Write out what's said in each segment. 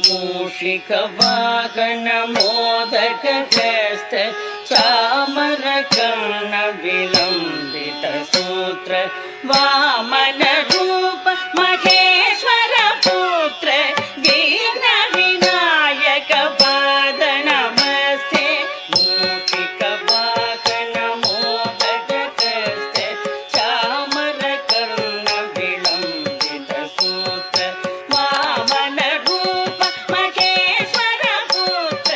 मूषिकवाहन मोदकहस्त चामरकर्ण विलम्बित सूत्र वामन रूप महेश्वर पुत्र दीन विनायक पाद नमस्ते मूषिकवाहन मोदकहस्त चामरकर्ण विलम्बित सूत्र वामन रूप महेश्वर पुत्र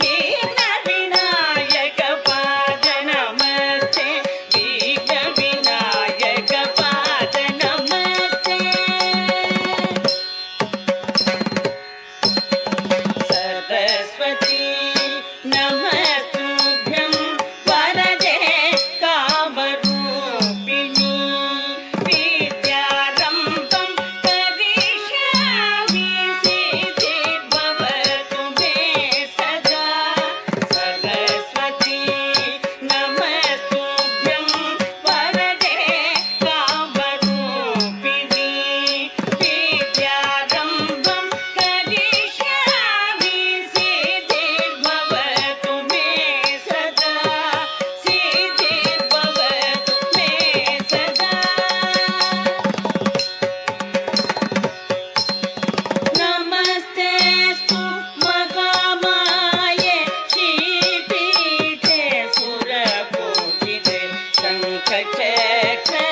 दीन विनायक पाद नमस्ते दीन विनायक पाद नमस्ते सरस्वती नमस्तुभ्यं वरदे कामरूपिणी विद्यारम्भं करिष्यामि सिद्धिर्भवतु मे सदा सरस्वती नमस्तुभ्यं वरदे कामरूपिणी विद्यारम्भं करिष्यामि सिद्धिर्भवतु मे सदा सिद्धिर्भवतु मे सदा नमस्तेऽस्तु महामाये श्रीपीठे सुरपूजिते शङ्खचक्र